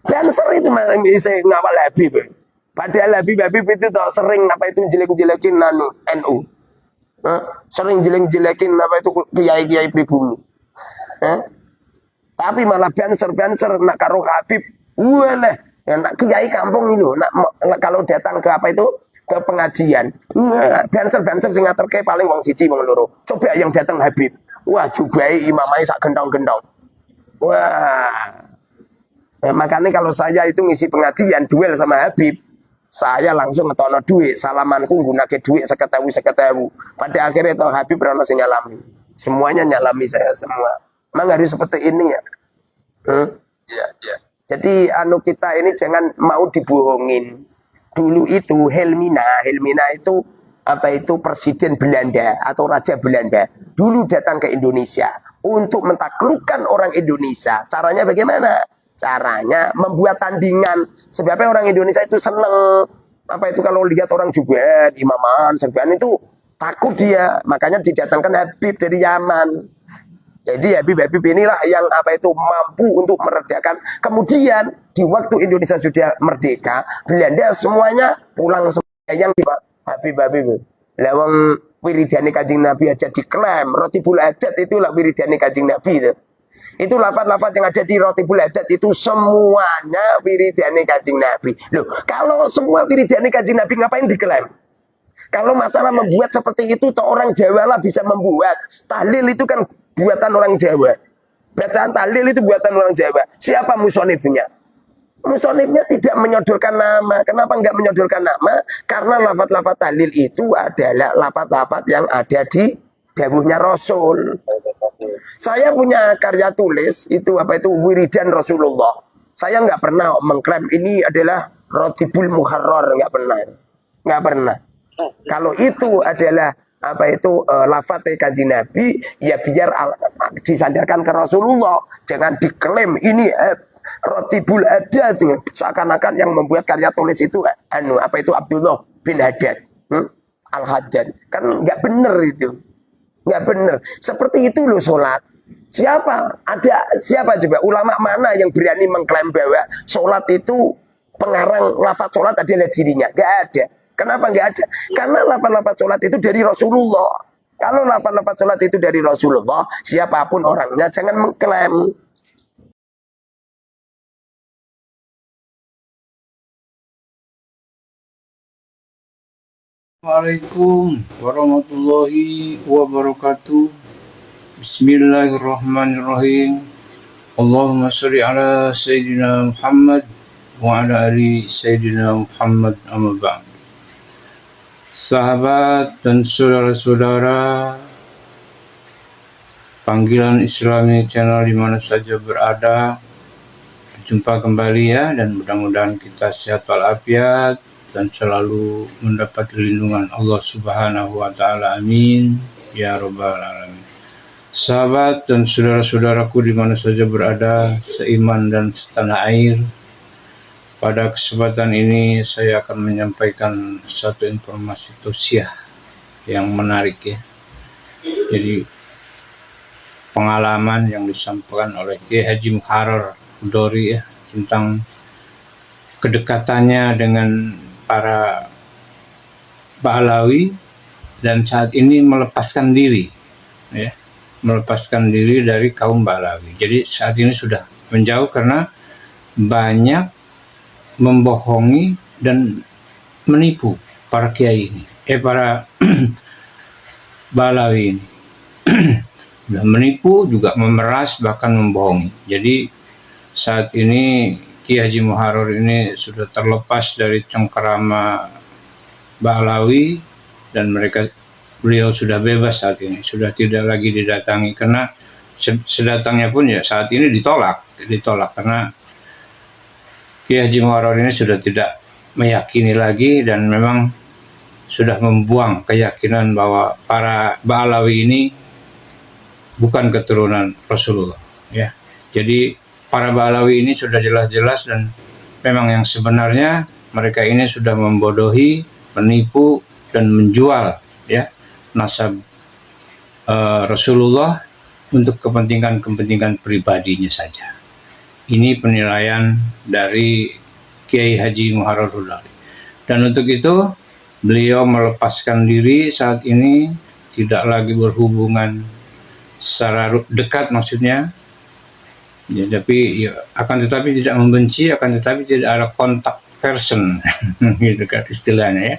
Dancer itu bisa ngawal Habib. Padahal Habib itu tuh sering apa itu jelek-jelekin NU. Sering jelek-jelekin apa itu kiai-kiai pribumi. Tapi malah banser nak karo Habib. Walah, ya nak kiai kampung ini nak kalau datang ke apa itu ke pengajian. Banser sing ngaterke paling wong siji wong loro. Coba yang datang Habib. Wah, jubai imamai sak gendong-gendong. Wah. Nah, makanya kalau saya itu ngisi pengajian duel sama Habib, saya langsung ngetono duit, salamanku nggunake duit seketewu. Pada akhirnya itu Habib pernah nyalami. Semuanya nyalami saya semua. Memang harus seperti ini ya. Ya. Jadi kita ini jangan mau dibohongin. Dulu itu Helmina itu apa itu presiden Belanda atau raja Belanda. Dulu datang ke Indonesia untuk mentaklukkan orang Indonesia. Caranya bagaimana? Caranya membuat tandingan. Sebabnya orang Indonesia itu seneng apa itu kalau lihat orang juga imaman serban itu takut dia, makanya didatangkan Habib dari Yaman. Jadi Habib inilah yang apa itu mampu untuk meredakan. Kemudian di waktu Indonesia sudah merdeka, Belanda semuanya pulang semua yang di Habib. Lawang wiridane Kanjeng Nabi aja diklaim, Rotibul Adat itulah wiridane Kanjeng Nabi itu. Itu lafaz-lafaz yang ada di Rotibul Adat itu semuanya wiridane Kanjeng Nabi. Loh, kalau semua wiridane Kanjeng Nabi ngapain diklaim? Kalau masalah membuat seperti itu, toh orang Jawa lah bisa membuat. Tahlil itu kan buatan orang Jawa. Bacaan tahlil itu buatan orang Jawa. Siapa musonifnya? Musonifnya tidak menyodorkan nama. Kenapa enggak menyodorkan nama? Karena lafaz-lafaz tahlil itu adalah lafaz-lafaz yang ada di dawuhnya Rasul. Saya punya karya tulis itu apa itu wiridan Rasulullah. Saya nggak pernah mengklaim ini adalah Rotibul Muharrar, nggak pernah. Kalau itu adalah apa itu lafaz Kanjeng Nabi, ya biar disandarkan ke Rasulullah, jangan diklaim ini Rotibul Adat. Seakan-akan yang membuat karya tulis itu apa itu Abdullah bin Haddad, Al-Haddad, kan nggak benar itu. Nggak benar. Seperti itu loh sholat. Siapa coba ulama mana yang berani mengklaim bahwa sholat itu pengarang lafaz sholat adalah dirinya? Nggak ada. Kenapa nggak ada? Karena lafaz-lafaz sholat itu dari Rasulullah. Kalau lafaz-lafaz sholat itu dari Rasulullah, siapapun orangnya jangan mengklaim. Assalamualaikum warahmatullahi wabarakatuh. Bismillahirrahmanirrahim. Allahumma sholli ala Sayyidina Muhammad wa ala ali Sayyidina Muhammad, amma ba'd. Sahabat dan saudara-saudara panggilan Islami channel dimana saja berada, berjumpa kembali ya, dan mudah-mudahan kita sehat walafiat dan selalu mendapat perlindungan Allah Subhanahu wa Ta'ala. Amin ya Rabbal Alamin. Sahabat dan saudara-saudaraku di mana saja berada, seiman dan setanah air, pada kesempatan ini saya akan menyampaikan satu informasi tausiah yang menarik ya. Jadi pengalaman yang disampaikan oleh Kiai Haji Muharrar Hudori ya, tentang kedekatannya dengan para Ba'alawi dan saat ini melepaskan diri dari kaum Ba'alawi. Jadi saat ini sudah menjauh karena banyak membohongi dan menipu para kiai ini, para Ba'alawi ini. Sudah menipu, juga memeras, bahkan membohongi. Jadi saat ini Kiai Haji Muharrar ini sudah terlepas dari cengkerama Ba'alawi dan beliau sudah bebas saat ini, sudah tidak lagi didatangi, karena sedatangnya pun ya saat ini ditolak karena Kiai Haji Muharrar ini sudah tidak meyakini lagi dan memang sudah membuang keyakinan bahwa para Ba'alawi ini bukan keturunan Rasulullah ya. Jadi para Ba'alawi ini sudah jelas-jelas dan memang yang sebenarnya mereka ini sudah membodohi, menipu dan menjual ya nasab Rasulullah untuk kepentingan pribadinya saja. Ini penilaian dari Kiai Haji Muharrar Hudari. Dan untuk itu beliau melepaskan diri saat ini, tidak lagi berhubungan secara dekat maksudnya. Ya, tapi ya, akan tetapi tidak membenci, akan tetapi tidak ada kontak person gitu kan istilahnya ya.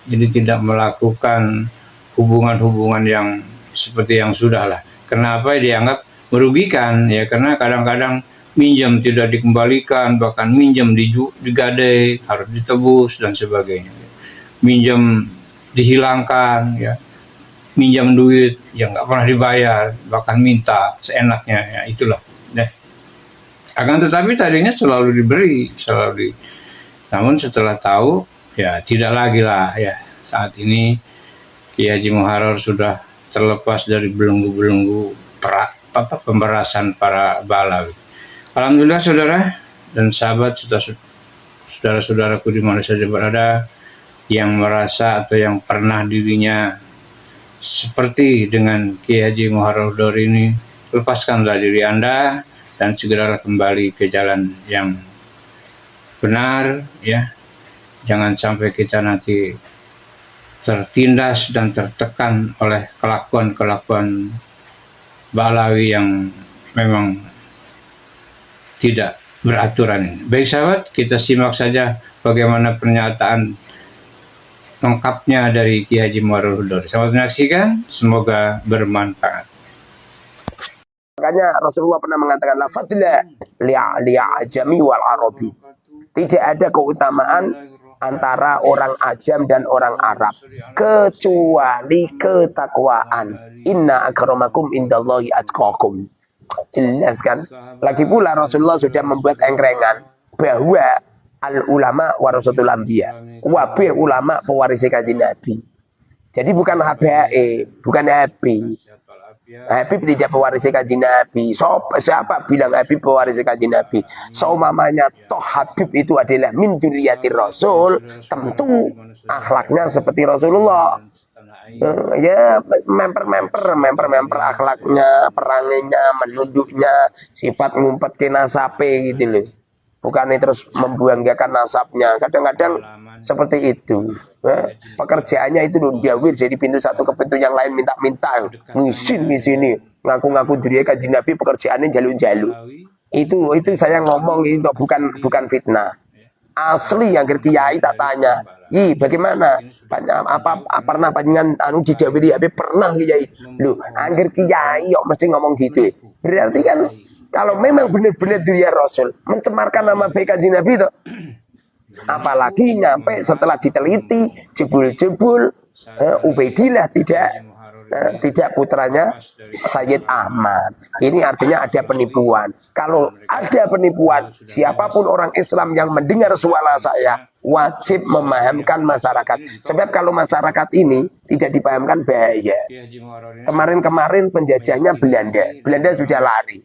Jadi tidak melakukan hubungan-hubungan yang seperti yang sudah lah. Kenapa dianggap merugikan ya? Karena kadang-kadang minjam tidak dikembalikan, bahkan minjam digadai, harus ditebus dan sebagainya. Minjam dihilangkan ya, minjam duit yang nggak pernah dibayar, bahkan minta seenaknya ya, itulah. Ya. Akan tetapi tadinya selalu diberi, namun setelah tahu ya tidak lagi lah ya. Saat ini Kiai Haji Muharrar sudah terlepas dari belenggu-belenggu pemberasan para Balawi. Alhamdulillah saudara dan sahabat, saudara-saudaraku di mana saja berada, yang merasa atau yang pernah dirinya seperti dengan Kiai Haji Muharrar Hudari ini, lepaskanlah diri Anda dan segeralah kembali ke jalan yang benar ya. Jangan sampai kita nanti tertindas dan tertekan oleh kelakuan-kelakuan Balawi yang memang tidak beraturan ini. Baik sahabat, kita simak saja bagaimana pernyataan lengkapnya dari Kiai Haji Muharrar Hudari. Selamat menyaksikan, semoga bermanfaat. Makanya Rasulullah pernah mengatakan la fadla li'ajami wal arabi. Tidak ada keutamaan antara orang ajam dan orang Arab kecuali ketakwaan. Inna akramakum indallahi atqakum. Jelas kan? Lagi pula Rasulullah sudah membuat engkrengan bahwa al ulama warasatul anbiya. Wabir ulama pewaris kanjeng Nabi. Jadi bukan habaib, bukan Habib. Habib tidak pewaris kanjeng Nabi. Siapa bilang Habib pewaris kanjeng Nabi? Seumamanya toh Habib itu adalah min dzurriyyatir Rasul, tentu akhlaknya seperti Rasulullah. Ya memper akhlaknya, peranginya, menunduknya, sifat ngumpet ke nasabe gitu loh. Bukan terus membuanggakan nasabnya. Kadang-kadang seperti itu. Pekerjaannya itu diawir dari pintu satu ke pintu yang lain, minta-minta, ngisin di sini, ngaku-ngaku diri kanjeng Nabi, pekerjaannya jaluk-jaluk. Itu saya ngomong itu bukan fitnah. Asli yang kiai tak tanya, bagaimana? Pernah panjenengan didawiri Habib? Pernah kiai. Loh, angger kiai kok mesti ngomong gitu. Berarti kan kalau memang benar-benar dia Rasul mencemarkan nama baik kanjeng Nabi itu, apalagi nyampe setelah diteliti jebul-jebul Ubaidillah tidak putranya Sayyid Ahmad. Ini artinya ada penipuan. Kalau ada penipuan, siapapun orang Islam yang mendengar suara saya wajib memahamkan masyarakat. Sebab kalau masyarakat ini tidak dipahamkan bahaya. Kemarin penjajahnya Belanda sudah lari.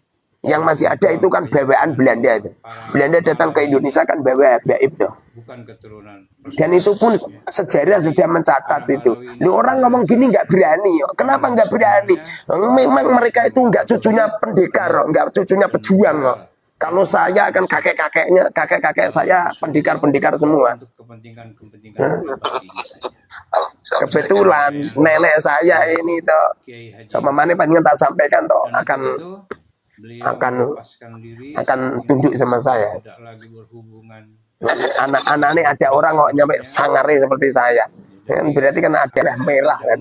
Yang masih ada itu kan bawaan Belanda itu. Belanda datang ke Indonesia kan bawa gaib tuh. Dan itu pun sejarah sudah mencatat itu. Lu orang ngomong gini nggak berani. Kenapa nggak berani? Memang mereka itu nggak cucunya pendekar, nggak cucunya pejuang. Kalau saya akan kakek saya pendekar semua. Kebetulan nenek saya ini toh, sama mana panjang tak sampaikan toh akan tunduk sama saya. Anak-anaknya ada orang kok nyampe sangare seperti saya. Kan berarti kan ada merah kan.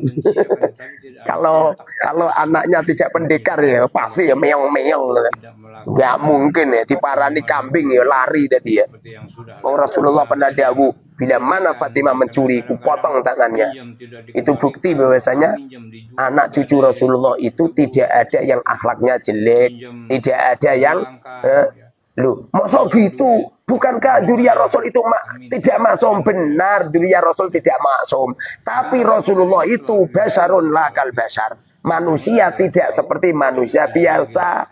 Kalau anaknya tidak pendekar ya pasti ya meong-meong. Nggak mungkin ya diparani kambing ya lari tadi ya. Rasulullah pernah dawuh, bila mana Fatimah mencuri, kupotong tangannya. Itu bukti bahwasanya anak cucu Rasulullah itu tidak ada yang akhlaknya jelek, tidak ada yang loh, maksud gitu. Bukankah dzurriyyah Rasul itu tidak maksum? Benar, dzurriyyah Rasul tidak maksum. Tapi Rasulullah itu basyarun lakal basyar. Manusia tidak seperti manusia biasa.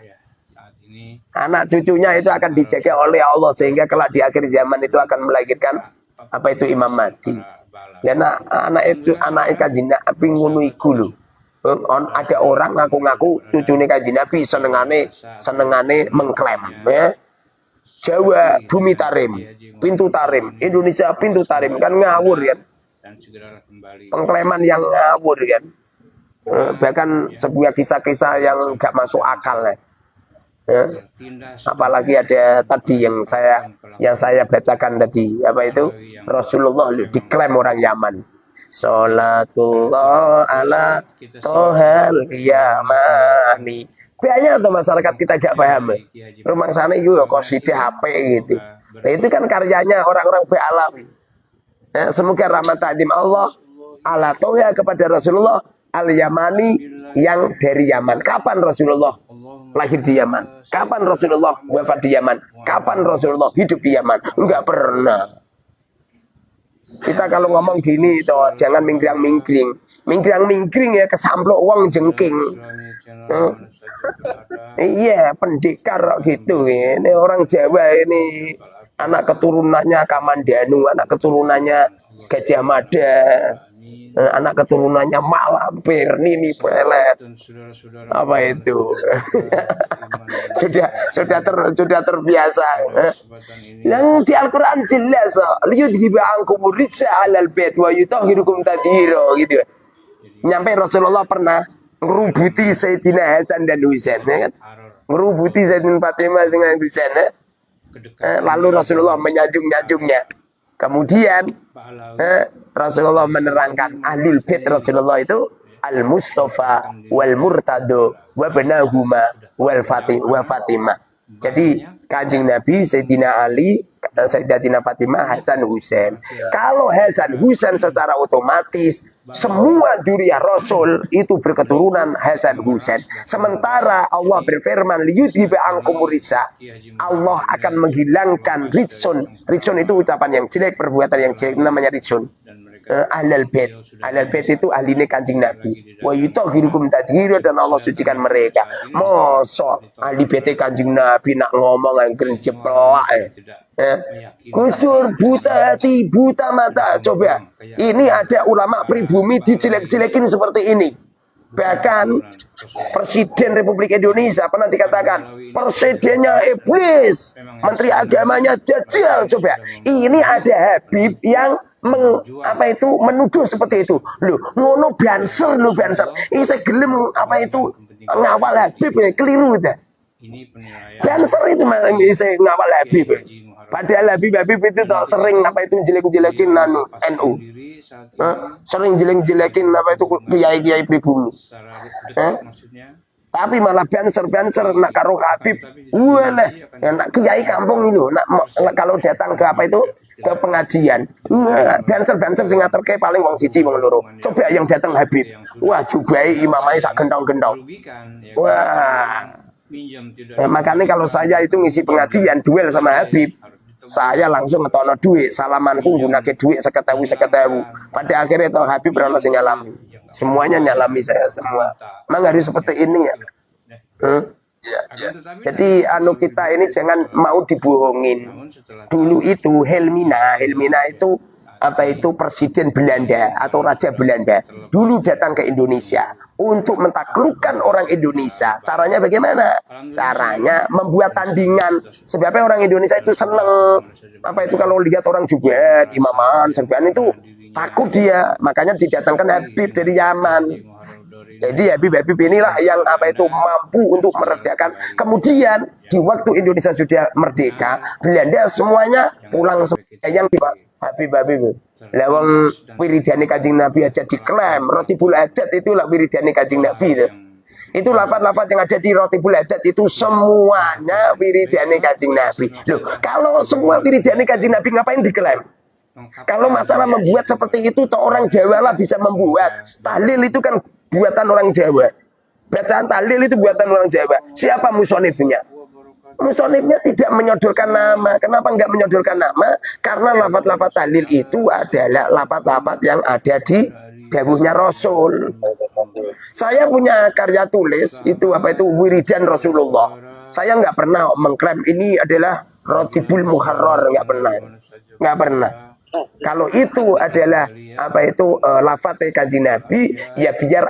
Anak cucunya itu akan dijaga oleh Allah sehingga kelak di akhir zaman itu akan melahirkan apa itu Imam Mahdi. Dan anak kanjeng Nabi ngono iku lho. Ada orang ngaku-ngaku cucune kanjeng Nabi senengane mengklaim ya. Jawa bumi tarim, pintu tarim, Indonesia pintu tarim, kan ngawur kan. Dan segeralah kembali. Pengklaiman yang ngawur kan. Bahkan sebuah kisah-kisah yang gak masuk akal ya. Apalagi ada tadi yang saya bacakan tadi, apa itu, Rasulullah diklaim orang Yaman, Sholatullah ala tohal yamani. Banyak tuh masyarakat kita gak paham. Rumah sana itu qasidah HP gitu. Nah, itu kan karyanya orang-orang Alawi. Semoga rahmat ta'dim Allah ala toha kepada Rasulullah al-Yamani yang dari Yaman. Kapan Rasulullah lahir di Yaman? Kapan Rasulullah wafat di Yaman? Kapan Rasulullah hidup di Yaman? Enggak pernah. Kita kalau ngomong gini toh jangan mingkring-mingkring. Mingkring-mingkring ya kesamplok uang jengking. Iya, pendekar gitu. Ini orang Jawa ini anak keturunannya Kamandanu, anak keturunannya Gajah Mada, anak keturunannya Malampir, Nini Pelet. Apa itu? sudah terbiasa. Yang di Al-Qur'an jelas, liyudhiba ankum rijsa 'alal bait wa yutahhirukum tadhira gitu. Nyampe Rasulullah pernah ngerubuti Sayyidina Hasan dan Husain, ya kan? Ngerubuti Sayyidina Fatimah dengan Husain, ya? Lalu Rasulullah menyanjung-nyanjungnya. Kemudian Rasulullah menerangkan ahlul bait Rasulullah itu al-Mustafa wal Murtado wa banahuma wal Fatimah. Jadi Kanjeng Nabi, Sayyidina Ali, Sayyidatina Fatimah, Hasan Husain. Kalau Hasan Husain secara otomatis semua dzurriyyah Rasul itu berketurunan Hasan Husain. Sementara Allah berfirman liyudhiba ankum rijsa. Allah akan menghilangkan rijsun. Rijsun itu ucapan yang jelek, perbuatan yang jelek, namanya rijsun. Ahlul bait. Ahlul bait itu ahline Kanjeng Nabi. Wa yutahhirukum tadhira, dan Allah sucikan mereka. Mosok ahli bait Kanjeng Nabi nak ngomong angger jeplok. Kusur buta hati, buta mata. Coba, ini ada ulama pribumi dijelek-jelekin seperti ini. Bahkan Presiden Republik Indonesia pernah dikatakan presidennya iblis, menteri agamanya dajjal. Coba, ini ada Habib yang menuduh seperti itu. Loh, ngono banser. Saya gelem ngawal Habib ya, keliru dah. Banser itu saya ngawal Habib. Padahal Habib itu sering jelek-jelekin NU. Sering jelek-jelekin kiai-kiai pribumi. Tapi malah banser nak karo Habib. Walah, nak kiai kampung ini kalau datang ke ke pengajian. Banser sing ngaturke paling wong siji wong loro. Coba yang datang Habib. Wah, jubai imamai sak gendong-gendong. Wah. Makanya kalau saya itu ngisi pengajian duel sama Habib, saya langsung ngetono duit, salamanku gunake duit 50.000. Pada akhirnya itu Habib berapa sing nyalami. Semuanya nyalami saya semua. Memang harus seperti ini ya. Jadi kita ini jangan mau dibohongin. Dulu itu Helmina itu presiden Belanda atau raja Belanda. Dulu datang ke Indonesia untuk mentaklukkan orang Indonesia. Caranya bagaimana? Caranya membuat tandingan. Sebabnya orang Indonesia itu seneng kalau lihat orang juga imaman, serban itu takut dia. Makanya didatangkan Habib dari Yaman. Jadi Habib inilah yang mampu untuk meredakan. Kemudian di waktu Indonesia sudah merdeka, Belanda semuanya pulang yang Habib. Lawang wiridane Kanjeng Nabi aja diklaim. Rotibul Adat itulah wiridane Kanjeng Nabi. Itu lafaz-lafaz yang ada di Rotibul Adat itu semuanya wiridane Kanjeng Nabi. Loh, kalau semua wiridane Kanjeng Nabi ngapain diklaim? Kalau masalah membuat seperti itu, toh orang Jawa lah bisa membuat. Tahlil itu kan buatan orang Jawa. Bacaan tahlil itu buatan orang Jawa. Siapa musonifnya? Musonifnya tidak menyodorkan nama. Kenapa enggak menyodorkan nama? Karena lafaz-lafaz tahlil itu adalah lafaz-lafaz yang ada di dawuhnya Rasul. Saya punya karya tulis itu wiridan Rasulullah. Saya enggak pernah mengklaim ini adalah Rotibul Muharrar, enggak pernah. Kalau itu adalah lafaz Kanjeng Nabi, ya biar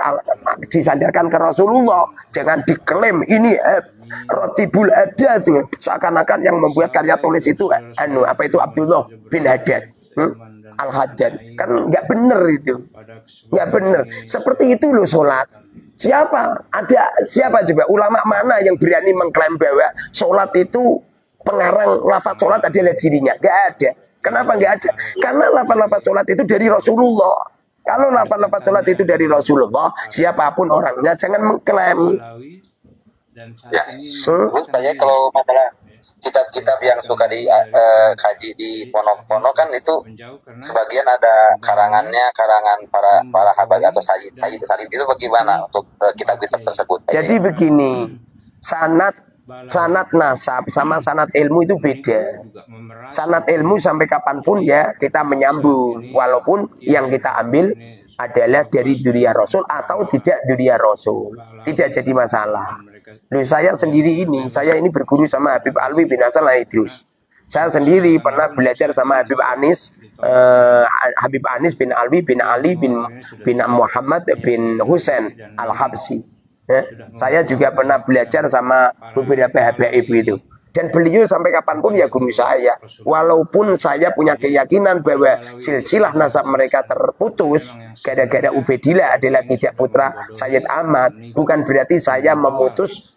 disandarkan ke Rasulullah. Jangan diklaim ini Rotibul Haddad tuh. Seakan-akan yang membuat karya tulis itu Abdullah bin Haddad. Al-Haddad. Kan nggak bener itu. Nggak bener. Seperti itu loh sholat. Siapa coba ulama mana yang berani mengklaim bahwa sholat itu pengarang lafaz sholat adalah dirinya? Nggak ada. Kenapa nggak ada? Karena lafaz-lafaz sholat itu dari Rasulullah. Kalau lafaz-lafaz sholat itu dari Rasulullah, siapapun orangnya jangan mengklaim. Ya, saya kalau masalah kitab-kitab yang suka dikaji di pondok-pondok kan itu sebagian ada karangan para habaib atau sayyid itu bagaimana untuk kitab-kitab tersebut? Jadi begini, sanad nasab sama sanad ilmu itu beda. Sanad ilmu sampai kapanpun ya kita menyambung, walaupun yang kita ambil adalah dari dzurriyyah Rasul atau tidak dzurriyyah Rasul, tidak jadi masalah. Loh, saya ini berguru sama Habib Alwi bin Hasan Al-Idrus. Saya sendiri pernah belajar sama Habib Anis bin Alwi bin Ali bin Muhammad bin Husain Al-Habsi. Saya juga pernah belajar sama beberapa habaib itu. Dan beliau sampai kapanpun ya guru saya. Walaupun saya punya keyakinan bahwa silsilah nasab mereka terputus gara-gara Ubaidillah adalah tidak putra Sayyid Ahmad, bukan berarti saya memutus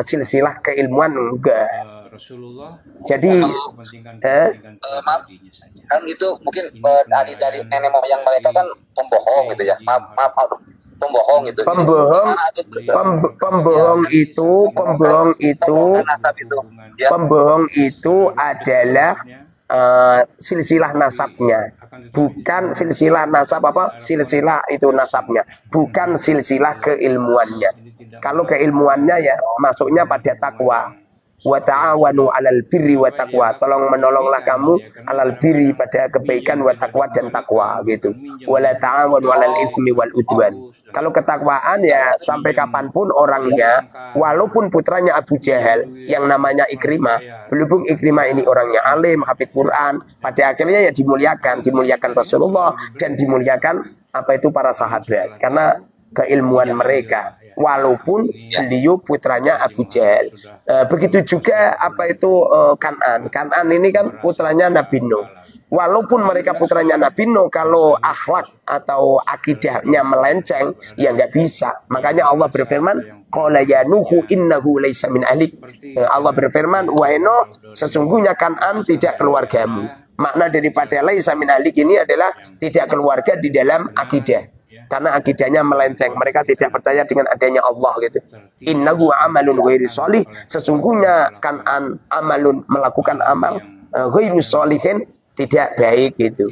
silsilah keilmuan, enggak. Jadi maaf, kan itu mungkin dari nenek moyang mereka kan pembohong gitu ya. Maaf, pembohong gitu. Pembohong itu adalah silsilah nasabnya, bukan silsilah nasab silsilah itu nasabnya, bukan silsilah keilmuannya. Kalau keilmuannya ya masuknya pada takwa. Wa ta'awanu 'alal birri wa taqwa. Tolong menolonglah kamu 'alal birri pada kebaikan wa taqwa dan takwa gitu. Wa la ta'awanu 'alal itsmi wal udwan. Kalau ketakwaan ya sampai kapanpun orangnya, walaupun putranya Abu Jahal yang namanya Ikrimah, berhubung Ikrimah ini orangnya alim, hafidz Quran, pada akhirnya ya dimuliakan Rasulullah dan dimuliakan para sahabat karena keilmuan mereka. Walaupun beliau putranya Abu Jahal. Begitu juga Kan'an ini kan putranya Nabi Nuh. Walaupun mereka putranya Nabi Nuh, kalau akhlak atau akidahnya melenceng, ya nggak bisa. Makanya Allah berfirman, qala ya Nuhu innahu laisa min ahlik. Allah berfirman, wahai Nuh, sesungguhnya Kan'an tidak keluargamu. Makna daripada laisa min ahlik ini adalah tidak keluarga di dalam akidah. Karena akidahnya melenceng, mereka tidak percaya dengan adanya Allah gitu. Innahu amalun ghairi sholih, sesungguhnya Kan'an amalun melakukan amal ghairu sholihin, tidak baik gitu.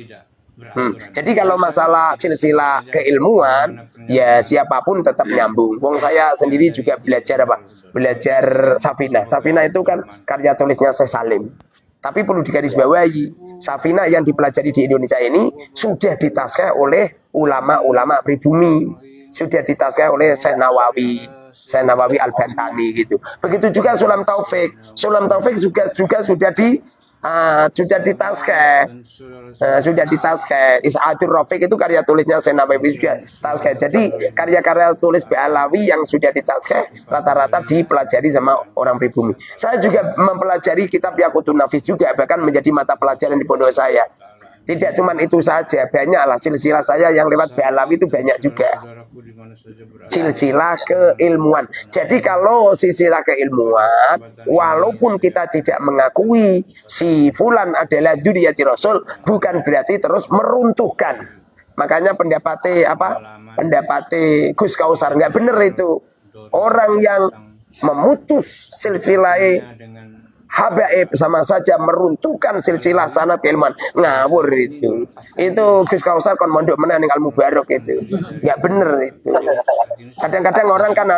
Jadi kalau masalah silsilah keilmuan, ya siapapun tetap nyambung. Wong saya sendiri juga belajar Safinah. Safinah itu kan karya tulisnya Syekh Salim. Tapi perlu digarisbawahi, Safinah yang dipelajari di Indonesia ini sudah ditaskah oleh ulama-ulama pribumi, sudah ditaskah oleh Syekh Nawawi Al-Bantani gitu. Begitu juga Sulam Taufik juga sudah ditaskah. Is'adur Rafiq itu karya tulisnya Syekh Nawawi juga taskah. Jadi karya-karya tulis Ba'alawi yang sudah ditaskah rata-rata dipelajari sama orang pribumi. Saya juga mempelajari kitab Yaqutun Nafis juga, bahkan menjadi mata pelajaran di pondok saya. Tidak cuma itu saja, banyaklah silsilah saya yang lewat Ba'alawi itu banyak juga. Silsilah keilmuan. Jadi kalau silsilah keilmuan, walaupun kita tidak mengakui si fulan adalah dzurriyyati Rasul, bukan berarti terus meruntuhkan. Makanya pendapatnya Gus Kausar nggak benar itu. Orang yang memutus silsilah habaib sama saja meruntuhkan silsilah sanad keilmuan, ngawur itu. Itu Gus Kausar kon mondok menaning Al Mubarok itu. Enggak bener itu. Kadang-kadang orang kan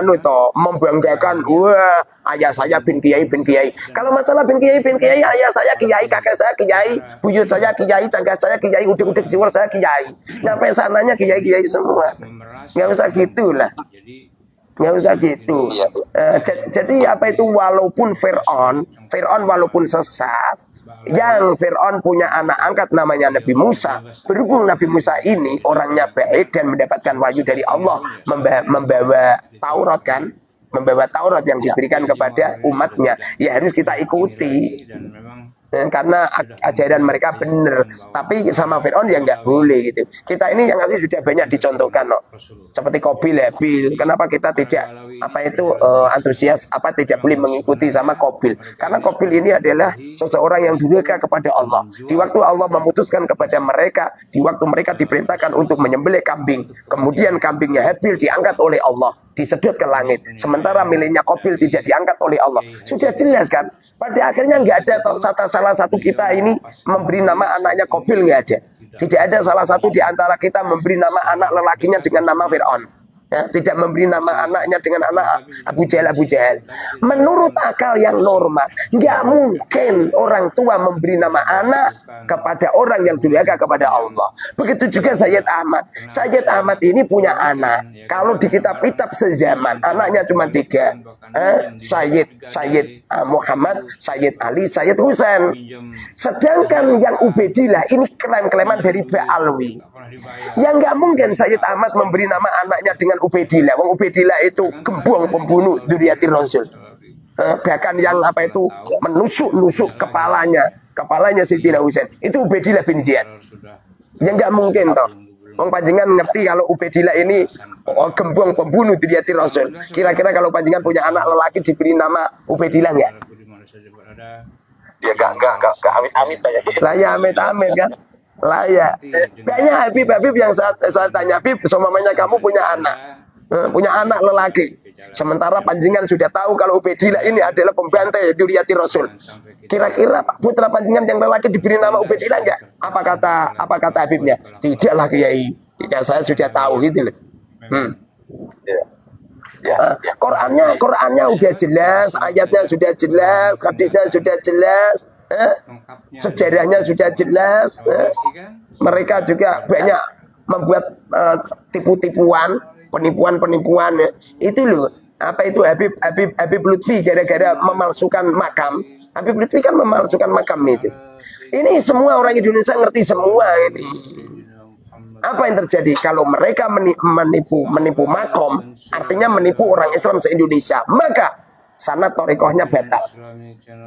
membanggakan, wah, ayah saya bin kiai. Kalau masalah bin kiai, ayah saya kiai, kakek saya kiai, buyut saya kiai, cangkah saya kiai, udik-udik siwal saya kiai. Sampai sananya kiai semua. Enggak usah gitulah. Nggak usah gitu. Jadi walaupun Fir'aun walaupun sesat, yang Fir'aun punya anak angkat namanya Nabi Musa. Berhubung Nabi Musa ini orangnya baik dan mendapatkan wahyu dari Allah, membawa Taurat kan, membawa Taurat yang diberikan kepada umatnya, ya harus kita ikuti. Karena ajaran mereka benar, tapi sama Fir'aun ya nggak boleh gitu. Kita ini yang masih sudah banyak dicontohkan, no. Seperti Qabil, Habil. Kenapa kita tidak antusias tidak boleh mengikuti sama Qabil? Karena Qabil ini adalah seseorang yang durhaka kepada Allah. Di waktu Allah memutuskan kepada mereka, di waktu mereka diperintahkan untuk menyembelih kambing, kemudian kambingnya Habil diangkat oleh Allah, disedot ke langit. Sementara miliknya Qabil tidak diangkat oleh Allah. Sudah jelas kan? Pada akhirnya nggak ada salah satu kita ini memberi nama anaknya Qabil, nggak ada. Tidak ada salah satu di antara kita memberi nama anak lelakinya dengan nama Fir'aun. Ya, tidak memberi nama anaknya dengan anak Abu Jahal. Menurut akal yang normal, nggak mungkin orang tua memberi nama anak kepada orang yang durhaka kepada Allah. Begitu juga Sayyid Ahmad. Sayyid Ahmad ini punya anak. Kalau di kitab-kitab sezaman, anaknya cuma 3. Sayyid Muhammad, Sayyid Ali, Sayyid Husain. Sedangkan yang Ubaidillah ini klaim-klaiman dari Ba'alwi. Yang nggak mungkin Sayyid Ahmad memberi nama anaknya dengan Ubaidillah. Wong Ubaidillah itu gembong pembunuh dzurriyatir Rasul. Bahkan yang menusuk kepalanya Sayyidina Husain. Itu Ubaidillah bin Ziyad. Yang nggak mungkin toh. Wong panjenengan ngerti kalau Ubaidillah ini gembong pembunuh dzurriyatir Rasul. Kira-kira kalau panjenengan punya anak lelaki diberi nama Ubaidillah nggak? Ya enggak amit-amit banyak. Lah ya amit-amit kan. Layak. Banyak Habib yang saya tanya, Habib, semuanya kamu punya anak lelaki. Sementara panjenengan sudah tahu kalau Ubaidillah ini adalah pembantai dzurriyatir Rasul. Kira-kira putra panjenengan yang lelaki diberi nama Ubaidillah enggak? Apa kata Habibnya? Tidaklah Kiai. Tidak, saya sudah tahu gitu loh. Qurannya udah jelas, ayatnya sudah jelas, hadisnya sudah jelas. Sejarahnya sudah jelas. Mereka juga banyak membuat tipu-tipuan, penipuan. Itu loh. Apa itu Habib Lutfi gara-gara memalsukan makam. Habib Lutfi kan memalsukan makam itu. Ini semua orang Indonesia ngerti semua ini. Apa yang terjadi kalau mereka menipu makom, artinya menipu orang Islam se-Indonesia, maka sanad thariqahnya batal.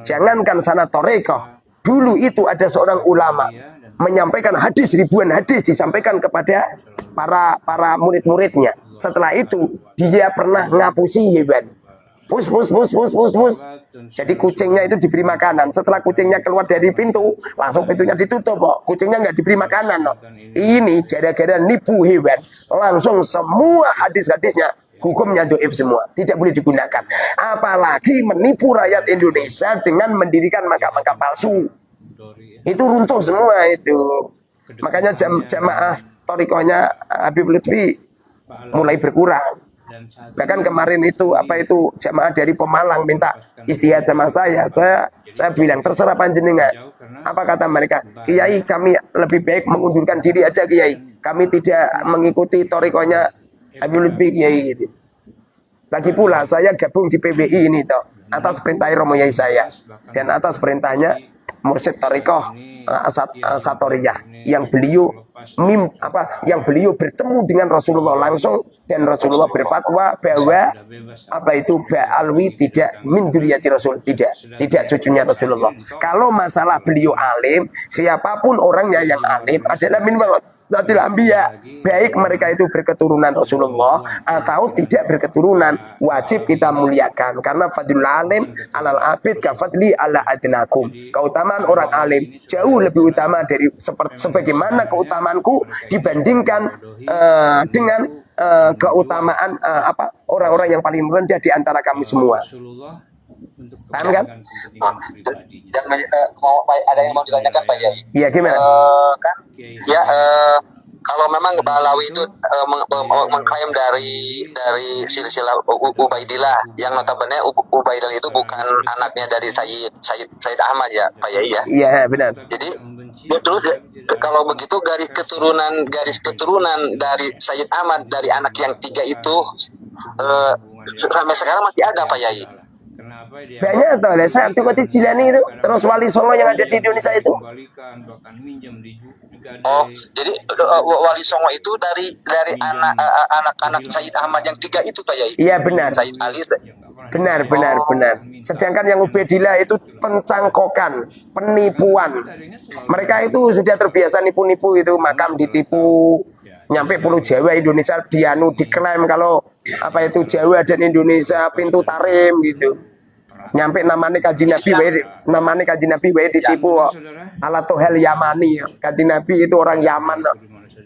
Jangankan sanad thariqah, dulu itu ada seorang ulama menyampaikan ribuan hadis disampaikan kepada para murid-muridnya. Setelah itu dia pernah ngapusi hewan. Pus. Jadi kucingnya itu diberi makanan. Setelah kucingnya keluar dari pintu, langsung pintunya ditutup kok. Kucingnya nggak diberi makanan kok. Ini gara-gara nipu hewan. Langsung semua hadis-hadisnya hukumnya doif semua, tidak boleh digunakan. Apalagi menipu rakyat Indonesia dengan mendirikan makam-makam palsu. Itu runtuh semua itu. Makanya jamaah thariqahnya Habib Lutfi mulai berkurang. Bahkan kemarin itu jamaah dari Pemalang minta istihad sama saya. Saya bilang terserah panjenengan. Apa kata mereka? Kiai, kami lebih baik mengundurkan diri aja Kiai. Kami tidak mengikuti thariqahnya Habib Lutfi Kiai gitu. Lagi pula saya gabung di PBI ini toh atas perintah Romo Yai saya dan atas perintahnya Mursyid Thariqah Satoriyah yang beliau bertemu dengan Rasulullah langsung dan Rasulullah berfatwa bahwa Ba'alwi tidak min dzurriyyati Rasul, tidak cucunya Rasulullah. Kalau masalah beliau alim, siapapun orangnya yang alim adalah min warasatil anbiya, baik mereka itu berketurunan Rasulullah atau tidak berketurunan, wajib kita muliakan karena fadlul alim alal abid ka fadli ala adnakum. Keutamaan orang alim jauh lebih utama dari sebagaimana keutamaanku dibandingkan dengan keutamaan orang-orang yang paling rendah di antara kami semua. Paham kan? Dan ada yang mau ditanyakan Pak Yai. Iya, gimana? Kalau memang Ba'alawi itu mengklaim dari silsilah Ubaidillah yang notabene Ubaidillah itu bukan anaknya dari Sayyid Ahmad ya Pak Yai ya. Iya, benar. Jadi terus kalau begitu garis keturunan dari Sayyid Ahmad dari anak yang 3 itu sampai sekarang masih ada Pak Yai. Banyak tuh, saya Abdul Qadir Jilani itu, terus Wali Songo yang ada di Indonesia itu. Oh, jadi Wali Songo itu dari anak-anak Sayyid Ahmad yang 3 itu Pak Yai? Iya benar. Sayyid Ali. Benar. Sedangkan yang Ubaidillah itu pencangkokan, penipuan. Mereka itu sudah terbiasa nipu-nipu itu, makam ditipu, nyampe Pulau Jawa Indonesia diklaim kalau apa itu Jawa dan Indonesia pintu tarim gitu. Nyampe namanya Kaji Nabi wae ditipu kok. Ala Tohel Yamani, Kaji Nabi itu orang Yaman kok.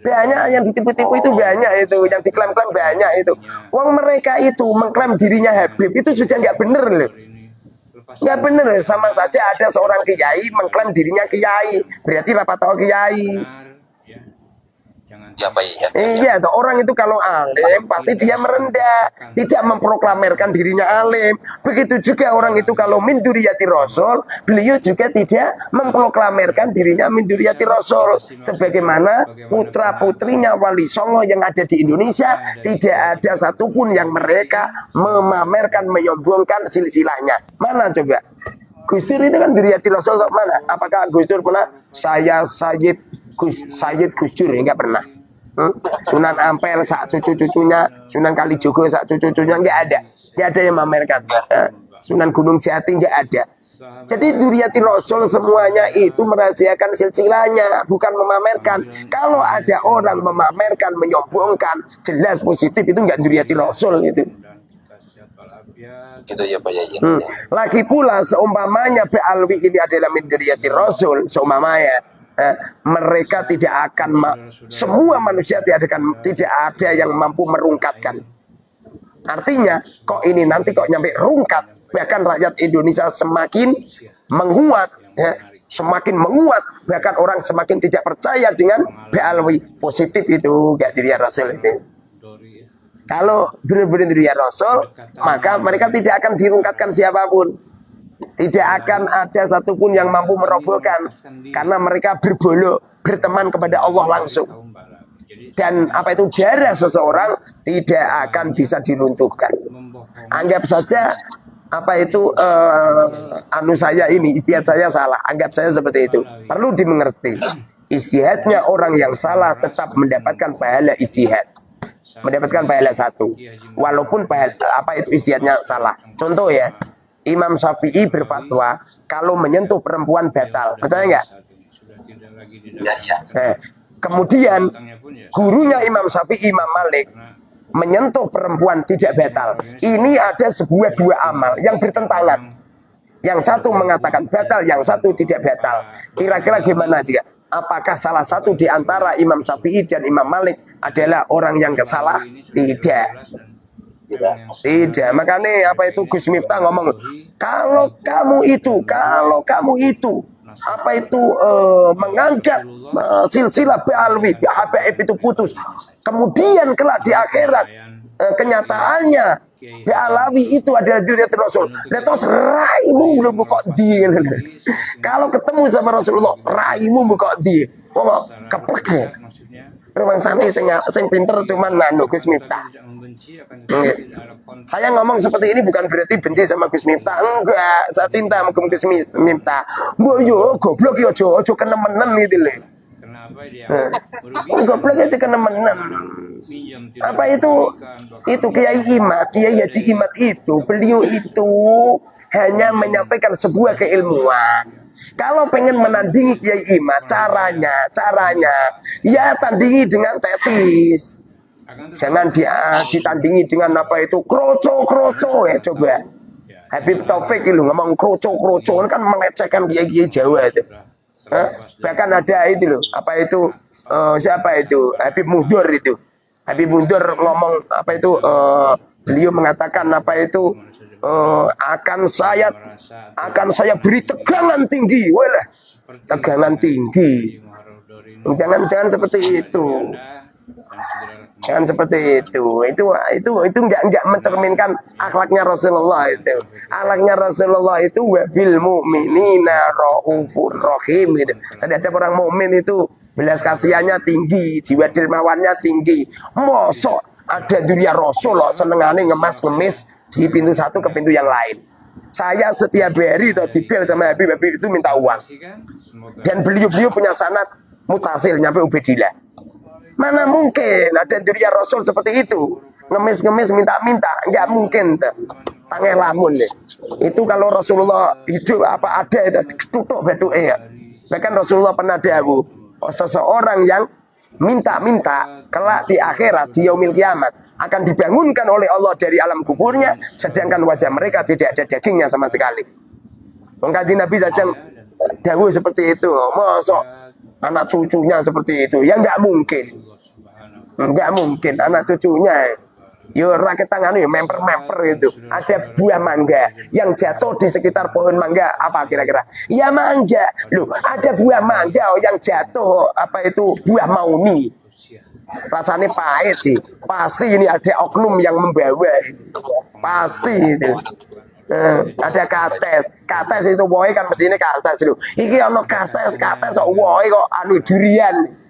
Banyak yang ditipu-tipu itu, banyak itu yang diklaim-klaim, banyak itu. Wong mereka itu mengklaim dirinya Habib itu sudah nggak bener loh. Nggak bener, sama saja ada seorang kiai mengklaim dirinya kiai, berarti apa tahu kiai. Ya Pak ya. Iya, orang itu kalau alim pasti dia merendah, tidak memproklamirkan dirinya alim. Begitu juga orang itu kalau min dzurriyyati Rasul, beliau juga tidak memproklamirkan dirinya min dzurriyyati Rasul. Sebagaimana putra-putrinya Wali Songo yang ada di Indonesia, tidak ada satupun yang mereka memamerkan, menyombongkan silsilahnya. Mana coba? Gus Dur itu kan dzurriyyati Rasul kok mana? Apakah Gus Dur pernah saya Sayyid Gus Dur? Enggak pernah. Sunan Ampel sak cucu-cucunya, Sunan Kalijogo sak cucu-cucunya enggak ada yang memamerkan. Sunan Gunung Jati enggak ada. Jadi dzurriyyati Rasul semuanya itu merahasiakan silsilahnya, bukan memamerkan. Kalau ada orang memamerkan, menyombongkan, jelas positif itu enggak dzurriyyati Rasul itu. Gitu ya Pak ya. Lagi pula seumpamanya Ba'alwi ini adalah min dzurriyyati Rasul, seumpamanya mereka tidak akan semua manusia tidak ada yang mampu merungkatkan. Artinya kok ini nanti kok nyampe rungkat, bahkan rakyat Indonesia semakin menguat, semakin menguat, bahkan orang semakin tidak percaya dengan Ba'alwi. Positif itu gak diri Rasul itu. Kalau benar-benar diri Rasul, maka mereka tidak akan dirungkatkan siapapun. Tidak akan ada satupun yang mampu merobohkan, karena mereka berteman kepada Allah langsung. Dan apa itu darah seseorang tidak akan bisa diruntuhkan. Anggap saja apa itu saya ini istihad saya salah, anggap saya seperti itu. Perlu dimengerti, istihadnya orang yang salah tetap mendapatkan pahala istihad, mendapatkan pahala 1, walaupun pahala apa itu istihadnya salah. Contoh ya, Imam Syafi'i berfatwa kalau menyentuh perempuan batal, percaya nggak? Kemudian gurunya Imam Syafi'i, Imam Malik, menyentuh perempuan tidak batal. Ini ada sebuah 2 amal yang bertentangan. Yang satu mengatakan batal, yang satu tidak batal. Kira-kira gimana dia? Apakah salah satu di antara Imam Syafi'i dan Imam Malik adalah orang yang salah? Tidak. Tidak. Makanya apa itu Gus Miftah ngomong, kalau kamu itu apa itu menganggap silsilah Ba'alwi, Habib itu putus, kemudian kelak di akhirat kenyataannya Ba'alawi itu adalah dzurriyyati Rasul, terus raimu belum kok di. Kalau ketemu sama Rasulullah, raimu kok di, kok keplek ya. Rumah sana sing pinter cuman nanu Gus Miftah. Saya ngomong seperti ini bukan berarti benci sama Gus Miftah. Enggak, saya cinta sama Gus Miftah. Mbok yo goblok yo aja kenemenen gitu lho. Goblok aja kenemenen. Apa itu Kiai Haji Imad itu, beliau itu hanya menyampaikan sebuah keilmuan. Kalau pengen menandingi Kiai Imad, caranya ya tandingi dengan tetis. Jangan ditandingi dengan apa itu kroco ya coba. Habib Taufik itu ngomong kroco kan melecehkan Kiai Jawa itu. Bahkan ada itu loh, apa itu siapa itu Habib Mundur itu. Habib Mundur ngomong apa itu beliau mengatakan apa itu akan saya beri tegangan tinggi, walah tegangan tinggi. Jangan seperti itu. Jangan seperti itu. Itu enggak mencerminkan akhlaknya Rasulullah itu. Akhlaknya Rasulullah itu wabil mu'minina raufur rahim gitu. Terhadap orang mukmin itu belas kasihannya tinggi, jiwa dermawannya tinggi. Mosok ada dunia Rasul senengane ngemis di pintu satu ke pintu yang lain. Saya setiap hari itu dibel sama Habib itu minta uang. Dan beliau punya sanad mutasil nyampe Ubaidillah. Mana mungkin ada dzurriyyah Rasul seperti itu, ngemis minta, nggak mungkin. Tangeh lamun deh. Itu kalau Rasulullah hidup apa ada itu tutup betul ya. Bahkan Rasulullah pernah dawuh, seseorang yang minta kelak di akhirat di yaumil kiamat akan dibangunkan oleh Allah dari alam kuburnya, sedangkan wajah mereka tidak ada dagingnya sama sekali. Mengkaji Nabi saja dawuh seperti itu, mosok anak cucunya seperti itu, ya nggak mungkin anak cucunya. Yo rakyat tangan ya memper itu. Ada buah mangga yang jatuh di sekitar pohon mangga, apa kira-kira? Ya mangga. Loh, ada buah mangga yang jatuh apa itu buah mauni. Rasanya pahit sih. Pasti ini ada oknum yang membawa. Pasti itu. Ada kates itu woy kan mesti ini kates loh. Iki ono kates woy kok anu durian.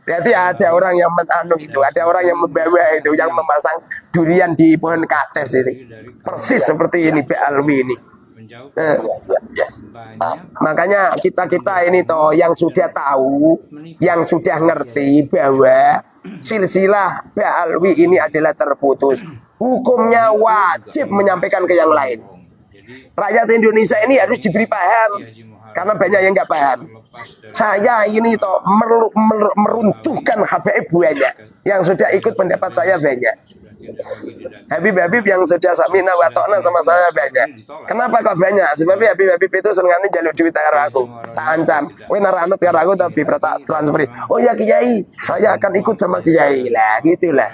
Berarti ada orang yang ada orang yang membawa itu, yang memasang durian di pohon kates ini. Persis seperti ini Alwi ini. Makanya kita ini toh yang sudah tahu, yang sudah ngerti bahwa silsilah Alwi ini adalah terputus. Hukumnya wajib menyampaikan ke yang lain. Rakyat Indonesia ini harus diberi paham. Karena banyak yang nggak paham. Saya ini toh meruntuhkan Habib banyak. Yang sudah ikut pendapat saya banyak. Habib yang sudah samina wa ta'na sama saya banyak. Kenapa kok banyak? Sebab Habib itu senengane jalur duit karo aku. Tak ancam. Kowe naranut karo aku tapi tak transfer. Oh ya Kiai, saya akan ikut sama Kiai lah, gitulah.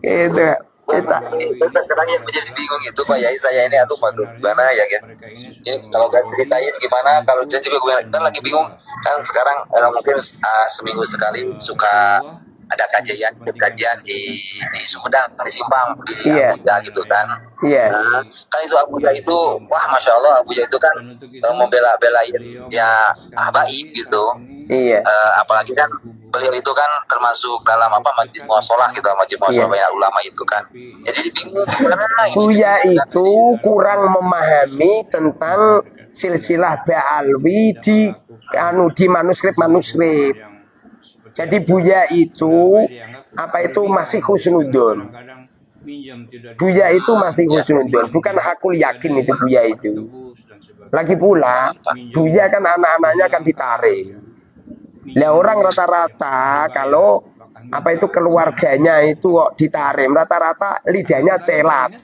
Gitu. Sekarang yang menjadi bingung itu Pak Yai, saya ini aduh gimana ya kan. Ini kalau gak ceritain gimana, kalau saya juga kan lagi bingung kan sekarang mungkin seminggu sekali suka ada kajian di Sumedang, di Simpang, di Abuja gitu kan. Kan itu Abuja itu wah Masya Allah Abuja itu kan membela-belain ya habaib gitu. Apalagi kan beliau itu kan termasuk dalam majelis muasalah gitu, majelis muasalah banyak ulama itu kan. Jadi bingung gimana Buya itu kurang memahami tentang silsilah Ba'alwi di manuskrip. Jadi Buya itu masih husnudon. Buya itu masih husnudon, bukan hakul yakin itu Buya itu. Lagi pula Buya kan anak-anaknya kan ditarik. Lah orang rata-rata kalau keluarganya itu ditarik, rata-rata lidahnya celat.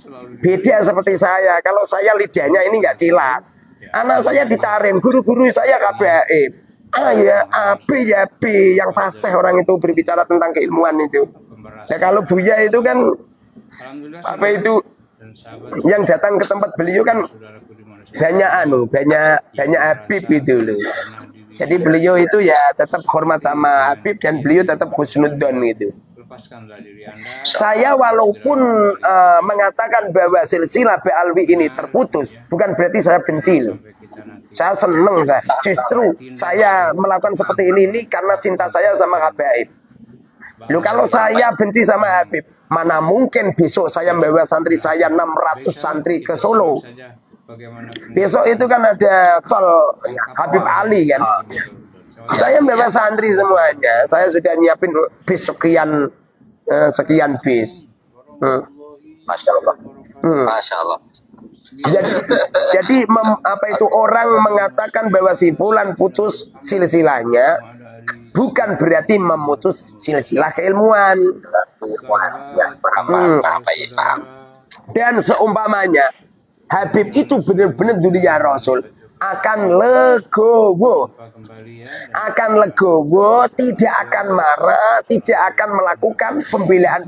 Beda seperti saya. Kalau saya lidahnya ini enggak celat. Anak saya ditarik, guru-guru saya KBAib. B yang fasih orang itu berbicara tentang keilmuan itu. Nah kalau Buya itu kan yang datang ke tempat beliau kan banyak Habib itu loh. Jadi beliau itu ya tetap hormat sama Habib dan beliau tetap husnudzon gitu. Saya walaupun mengatakan bahwa silsilah Ba'alwi ini terputus, bukan berarti saya benci loh. Saya senang saya. Justru saya melakukan seperti ini karena cinta saya sama Habib. Loh kalau saya benci sama Habib, mana mungkin besok saya membawa santri saya 600 santri ke Solo. Besok itu kan ada Habib Ali kan. Saya membawa santri semuanya. Saya sudah nyiapin bis sekian bis. Masya Allah. Masya Allah. Jadi orang mengatakan bahwa si fulan putus silsilahnya bukan berarti memutus silsilah keilmuan. Dan seumpamanya Habib itu benar-benar dzurriyyah Rasul akan legowo, tidak akan marah, tidak akan melakukan pembelaan.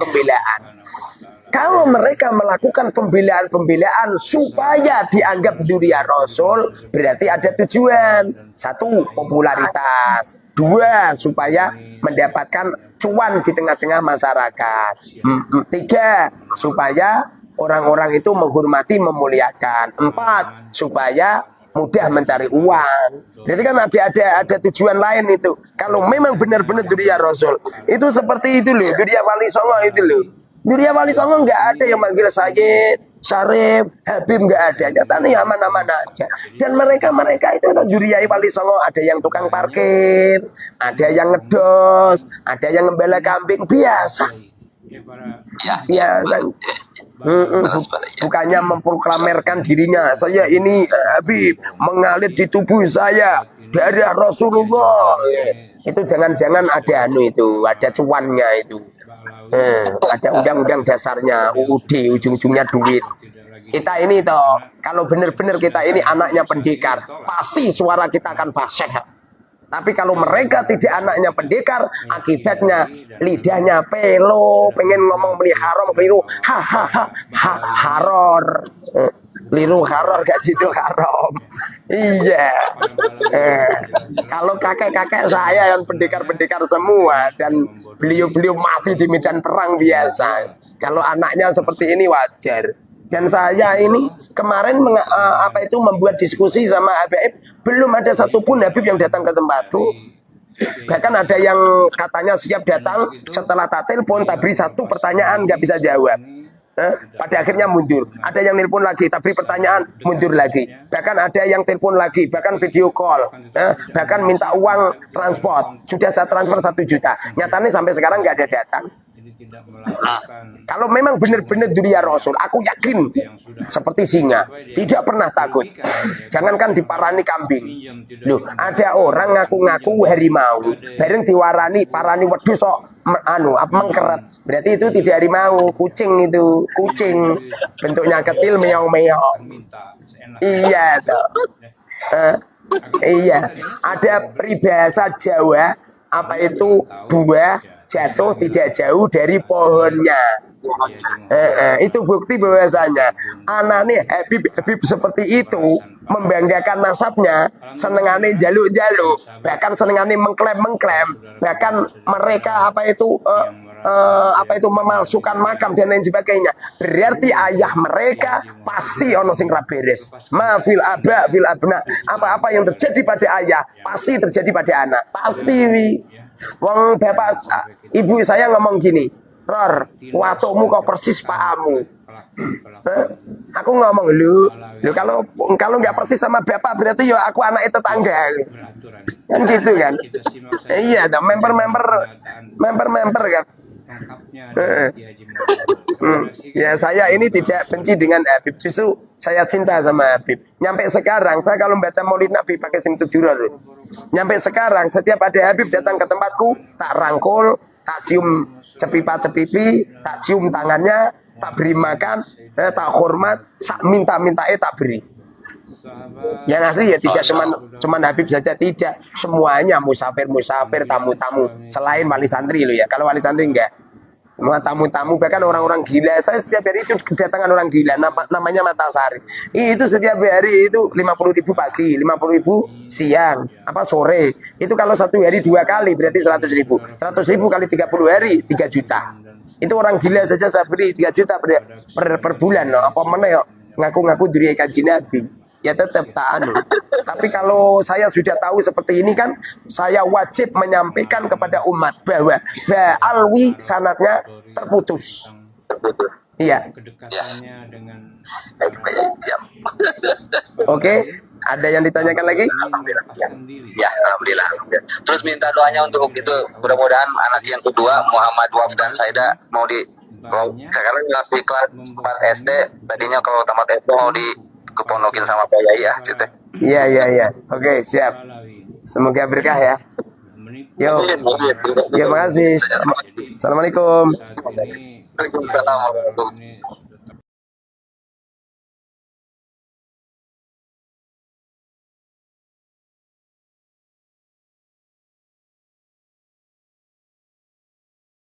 Kalau mereka melakukan pembelaan supaya dianggap dzurriyyah Rasul, berarti ada tujuan. 1, popularitas. 2, supaya mendapatkan cuan di tengah-tengah masyarakat. 3, supaya orang-orang itu menghormati, memuliakan. 4, supaya mudah mencari uang. Jadi kan ada tujuan lain itu. Kalau memang benar-benar dzurriyyah Rasul, itu seperti itu loh, dzurriyyah Wali Songo itu loh. Duriya Wali Songo nggak ada yang manggil Sayyid, Syarif, Habib, nggak ada. Nyatanya ya aman-aman aja. Dan mereka itu Duriya Wali Songo, ada yang tukang parkir, ada yang ngedos, ada yang ngembala kambing, biasa. Biasa. Bukannya memproklamerkan dirinya, saya ini Habib, mengalir di tubuh saya darah Rasulullah. Itu jangan-jangan ada itu, ada cuannya itu. Ada undang-undang dasarnya, UUD, ujung-ujungnya duit. Kita ini toh, kalau benar-benar kita ini anaknya pendekar, pasti suara kita akan fasih. Tapi kalau mereka tidak anaknya pendekar, akibatnya lidahnya pelo, pengen ngomong beli haram, keliru, haror, keliru haror, gak situ haram. Iya. Kalau kakek-kakek saya yang pendekar-pendekar semua dan beliau-beliau mati di medan perang biasa. Kalau anaknya seperti ini wajar. Dan saya ini kemarin membuat diskusi sama Habib, belum ada satupun Habib yang datang ke tempatku. Bahkan ada yang katanya siap datang, setelah tak telepon, tak beri satu pertanyaan nggak bisa jawab. Pada akhirnya mundur. Ada yang nelpon lagi, tak beri pertanyaan, mundur lagi. Bahkan ada yang telepon lagi, bahkan video call, bahkan minta uang transport. Sudah saya transfer 1 juta. Nyatanya sampai sekarang nggak ada datang. Kalau memang benar-benar Duriya Rasul, aku yakin seperti singa, tidak pernah takut. Jangankan diparani kambing. Loh, ada orang ngaku-ngaku harimau, bareng diwarani parani wedhus sok mengkeret. Berarti itu tidak harimau, kucing itu, kucing. Bentuknya kecil, meong-meong. Iya, toh. Iya, ada peribahasa Jawa, apa itu buah jatuh tidak jauh dari pohonnya. Itu bukti bahwasanya anaknya Habib seperti itu membanggakan nasabnya, senengane jaluk-jaluk, bahkan senengane mengklaim, bahkan mereka memalsukan makam dan lain sebagainya. Berarti ayah mereka pasti ono sing ra beres. Ma fil aba fil abna. Apa-apa yang terjadi pada ayah pasti terjadi pada anak. Pasti. Wong bapak ibu saya ngomong gini, Ror, watukmu kok persis pakamu. Aku ngomong lu kalau nggak persis sama bapak berarti yo aku anak tetangga. Kan gitu kan? Iya, member kan. Ya saya ini tidak benci dengan Habib, justru saya cinta sama Habib. Nyampe sekarang saya kalau baca Maulid Nabi pakai sim tujuh. Nyampe sekarang setiap ada Habib datang ke tempatku, tak rangkul, tak cium cepipi, tak cium tangannya, tak beri makan, tak hormat, minta tak beri. Yang asli ya tidak cuman Habib saja, tidak, semuanya musafir, tamu-tamu selain wali santri lo ya. Kalau wali santri enggak, semua tamu-tamu, bahkan orang-orang gila. Saya setiap hari itu kedatangan orang gila, namanya Matasari. Itu setiap hari itu 50.000 pagi, 50.000 siang, sore. Itu kalau satu hari 2 kali berarti 100.000. 100.000 kali 30 hari 3 juta. Itu orang gila saja saya beri 3 juta per bulan. No. Apa mana ya ngaku-ngaku Duriya Kanjeng Nabi. Ya tetap tak anu. Tapi kalau saya sudah tahu seperti ini kan, saya wajib menyampaikan kepada umat bahwa alwi sanatnya terputus. Iya. Oke, ada yang ditanyakan lagi? Ya, alhamdulillah. Terus minta doanya untuk itu, mudah-mudahan anak yang kedua Muhammad Wafdan Saida mau sekarang di kelas 4 SD, tadinya kalau tamat SD mau keponokin sama Pak Yai ya, gitu. Iya. Oke, siap. Semoga berkah ya. Yo, makasih. Assalamualaikum. Waalaikumsalam warahmatullahi wabarakatuh.